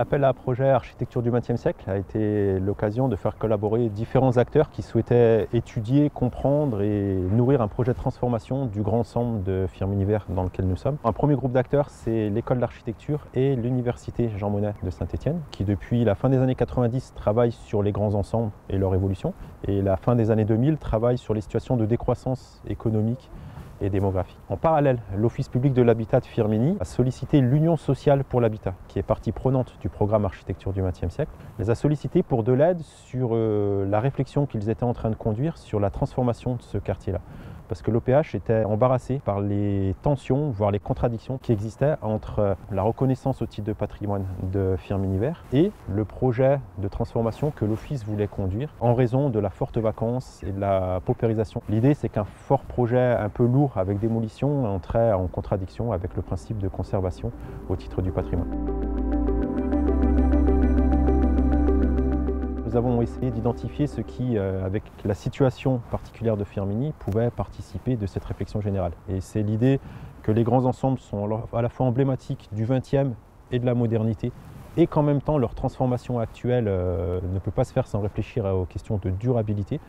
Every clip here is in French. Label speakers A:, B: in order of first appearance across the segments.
A: L'appel à projet Architecture du XXe siècle a été l'occasion de faire collaborer différents acteurs qui souhaitaient étudier, comprendre et nourrir un projet de transformation du grand ensemble de Firmenich dans lequel nous sommes. Un premier groupe d'acteurs, c'est l'école d'architecture et l'université Jean Monnet de Saint-Étienne, qui depuis la fin des années 90 travaille sur les grands ensembles et leur évolution, et la fin des années 2000 travaille sur les situations de décroissance économique et démographique. En parallèle, l'Office public de l'habitat de Firmenich a sollicité l'Union sociale pour l'habitat, qui est partie prenante du programme Architecture du XXe siècle, les a sollicités pour de l'aide sur la réflexion qu'ils étaient en train de conduire sur la transformation de ce quartier-là. Parce que l'OPH était embarrassé par les tensions, voire les contradictions qui existaient entre la reconnaissance au titre de patrimoine de Firmenich et le projet de transformation que l'Office voulait conduire en raison de la forte vacance et de la paupérisation. L'idée, c'est qu'un fort projet un peu lourd avec démolition entrait en contradiction avec le principe de conservation au titre du patrimoine. Nous avons essayé d'identifier ce qui, avec la situation particulière de Firmenich, pouvait participer de cette réflexion générale. Et c'est l'idée que les grands ensembles sont à la fois emblématiques du XXe et de la modernité, et qu'en même temps leur transformation actuelle ne peut pas se faire sans réfléchir aux questions de durabilité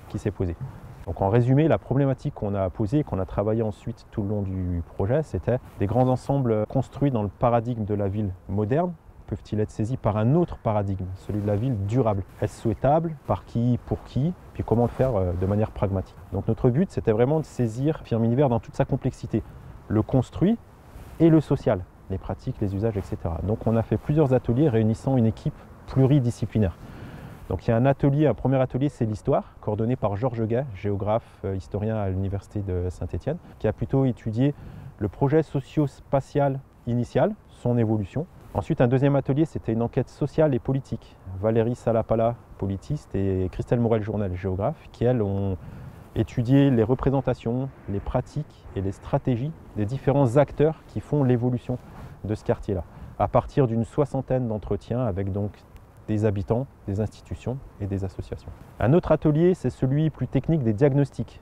A: qui s'est posée. Donc en résumé, la problématique qu'on a posée et qu'on a travaillé ensuite tout le long du projet, c'était des grands ensembles construits dans le paradigme de la ville moderne. Peuvent-ils être saisis par un autre paradigme, celui de la ville durable? Est-ce souhaitable? Par qui? Pour qui? Puis comment le faire de manière pragmatique? Donc notre but, c'était vraiment de saisir Firmenich dans toute sa complexité, le construit et le social, les pratiques, les usages, etc. Donc on a fait plusieurs ateliers réunissant une équipe pluridisciplinaire. Donc il y a un premier atelier, c'est l'histoire, coordonné par Georges Guay, géographe, historien à l'université de Saint-Étienne, qui a plutôt étudié le projet socio-spatial initial, son évolution. Ensuite, un deuxième atelier, c'était une enquête sociale et politique. Valérie Salapala, politiste, et Christelle Morel-Journel, géographe, qui, elles, ont étudié les représentations, les pratiques et les stratégies des différents acteurs qui font l'évolution de ce quartier-là, à partir d'une soixantaine d'entretiens avec donc des habitants, des institutions et des associations. Un autre atelier, c'est celui plus technique des diagnostics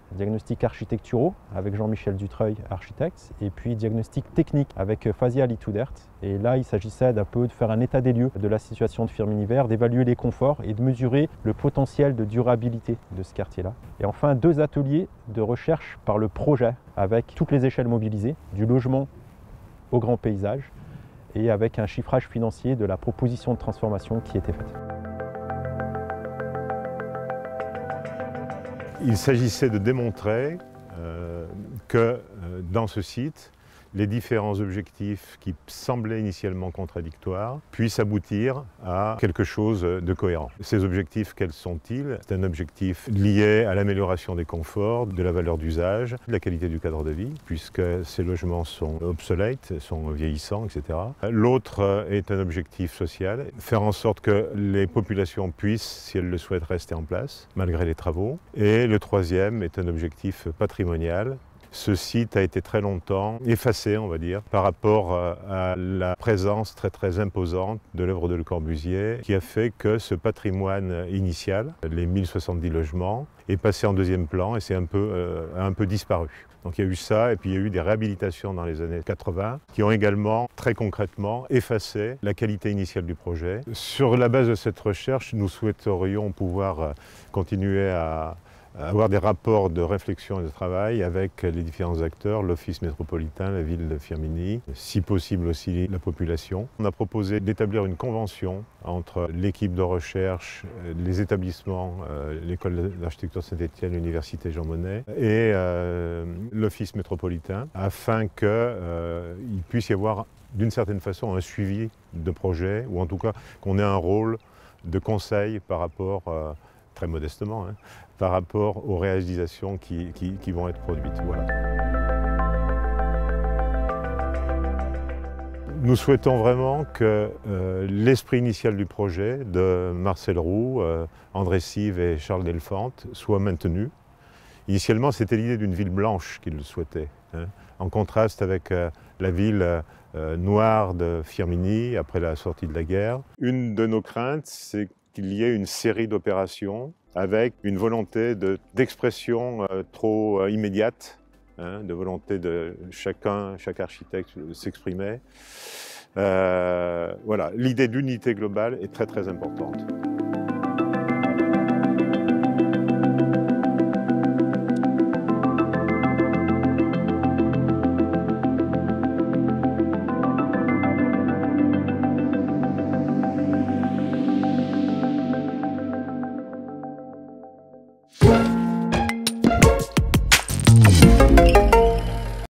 A: architecturaux avec Jean-Michel Dutreuil, architecte, et puis diagnostics techniques avec Fazia Litoudert. Et là, il s'agissait d'un peu de faire un état des lieux de la situation de Firmenich, d'évaluer les conforts et de mesurer le potentiel de durabilité de ce quartier-là. Et enfin, deux ateliers de recherche par le projet avec toutes les échelles mobilisées, du logement au grand paysage, et avec un chiffrage financier de la proposition de transformation qui était faite.
B: Il s'agissait de démontrer que dans ce site, les différents objectifs qui semblaient initialement contradictoires puissent aboutir à quelque chose de cohérent. Ces objectifs, quels sont-ils? C'est un objectif lié à l'amélioration des conforts, de la valeur d'usage, de la qualité du cadre de vie, puisque ces logements sont obsolètes, sont vieillissants, etc. L'autre est un objectif social, faire en sorte que les populations puissent, si elles le souhaitent, rester en place, malgré les travaux. Et le troisième est un objectif patrimonial. Ce site a été très longtemps effacé, on va dire, par rapport à la présence très imposante de l'œuvre de Le Corbusier, qui a fait que ce patrimoine initial, les 1070 logements, est passé en deuxième plan et a un peu disparu. Donc il y a eu ça, et puis il y a eu des réhabilitations dans les années 80 qui ont également, très concrètement, effacé la qualité initiale du projet. Sur la base de cette recherche, nous souhaiterions pouvoir continuer à avoir des rapports de réflexion et de travail avec les différents acteurs, l'Office métropolitain, la ville de Firmenich, si possible aussi la population. On a proposé d'établir une convention entre l'équipe de recherche, les établissements, l'école d'architecture Saint-Étienne, l'université Jean Monnet et l'Office métropolitain, afin qu'il puisse y avoir d'une certaine façon un suivi de projet, ou en tout cas qu'on ait un rôle de conseil par rapport très modestement, par rapport aux réalisations qui vont être produites. Voilà. Nous souhaitons vraiment que l'esprit initial du projet de Marcel Roux, André Sive et Charles Delfante soit maintenu. Initialement, c'était l'idée d'une ville blanche qu'ils souhaitaient, en contraste avec la ville noire de Firmenich après la sortie de la guerre. Une de nos craintes, c'est qu'il y ait une série d'opérations avec une volonté d'expression trop immédiate, de volonté de chaque architecte s'exprimer. Voilà, l'idée d'unité globale est très très importante.